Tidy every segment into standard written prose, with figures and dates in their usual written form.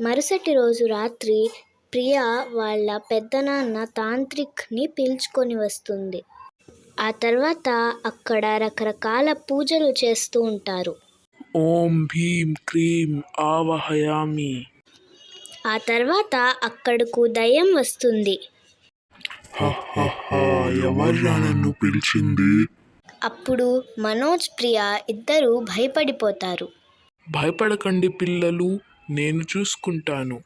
మరుసటి రోజు రాత్రి ప్రియా వాళ్ళ పెద్దనాన్న తాంత్రిక్ని పిలుచుకొని వస్తుంది. ఆ తర్వాత అక్కడ రకరకాల పూజలు చేస్తూ ఉంటారు. ఓం భీం క్రీం ఆవాహయామి. ఆ తర్వాత అక్కడకు దయ్యం వస్తుంది. ఎవర్రా నన్ను పిలిచింది? అప్పుడు మనోజ్, ప్రియా ఇద్దరూ భయపడిపోతారు. భయపడకండి పిల్లలు, నేను చూసుకుంటాను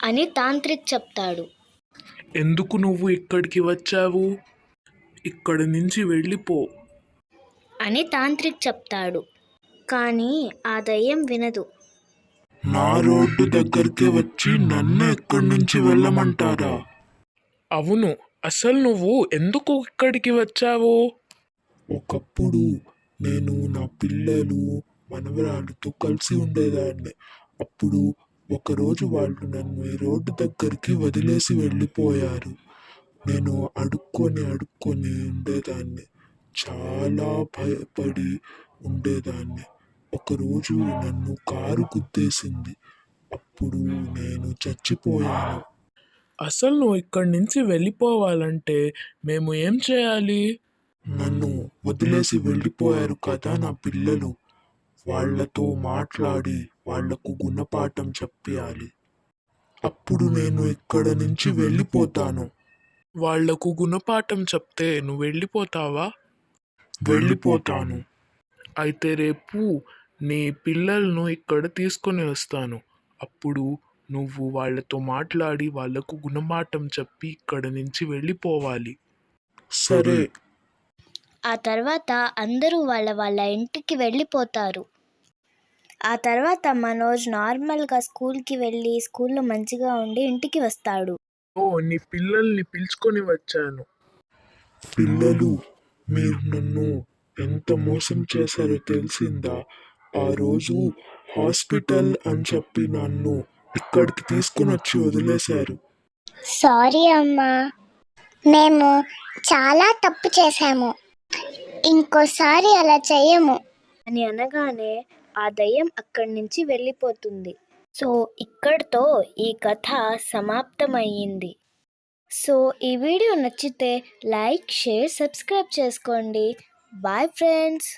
అని తాంత్రిక్ చెప్తాడు. ఎందుకు నువ్వు ఇక్కడికి వచ్చావు? ఇక్కడి నుంచి వెళ్ళిపో అని తాంత్రిక్ చెప్తాడు. కానీ ఆ దయ్యం వినదు. నా రోడ్డు దగ్గరికి వచ్చి నన్ను ఇక్కడి నుంచి వెళ్ళమంటారా? అవును, అసలు నువ్వు ఎందుకు ఇక్కడికి వచ్చావు? ఒకప్పుడు నేను నా పిల్లలు మనవరాలతో కలిసి ఉండేదాన్ని. అప్పుడు ఒకరోజు వాళ్ళు నన్ను ఈ రోడ్డు దగ్గరికి వదిలేసి వెళ్ళిపోయారు. నేను అడుక్కొని ఉండేదాన్ని. చాలా భయపడి ఉండేదాన్ని. ఒకరోజు నన్ను కారు గుద్దేసింది. అప్పుడు నేను చచ్చిపోయాను. అసలు నువ్వు ఇక్కడి నుంచి వెళ్ళిపోవాలంటే మేము ఏం చేయాలి? నన్ను వదిలేసి వెళ్ళిపోయారు కదా నా పిల్లలు, వాళ్లతో మాట్లాడి వాళ్లకు గుణపాఠం చెప్పాలి. అప్పుడు నేను ఇక్కడ నుంచి వెళ్ళిపోతాను. వాళ్లకు గుణపాఠం చెప్తే నువ్వు వెళ్ళిపోతావా? వెళ్ళిపోతాను. అయితే రేపు నీ పిల్లలను ఇక్కడ తీసుకొని వస్తాను. అప్పుడు నువ్వు వాళ్ళతో మాట్లాడి వాళ్లకు గుణపాఠం చెప్పి ఇక్కడ నుంచి వెళ్ళిపోవాలి. సరే. ఆ తర్వాత అందరూ వాళ్ళ వాళ్ళ ఇంటికి వెళ్ళిపోతారు. ఆ తర్వాత మనోజ్ నార్మల్గా స్కూల్కి వెళ్ళి స్కూల్లో మంచిగా ఉండి ఇంటికి వస్తాడు. ఓ, నీ పిల్లల్ని పిలుచుకొని వచ్చాను. పిల్లలు, మీరు నన్ను ఎంత మోసం చేశారో తెలిసిందా? ఆ రోజు హాస్పిటల్ అని చెప్పి నన్ను ఇక్కడికి తీసుకుని వచ్చి వదిలేశారు. సారీ అమ్మా, మేము చాలా తప్పు చేశాము, ఇంకోసారి అలా చెయ్యము అని అనగానే ఆ దయ్యం అక్కడి నుంచి వెళ్ళిపోతుంది. సో ఇక్కడితో ఈ కథ సమాప్తమయ్యింది. సో ఈ వీడియో నచ్చితే లైక్, షేర్, సబ్స్క్రైబ్ చేసుకోండి. Bye friends.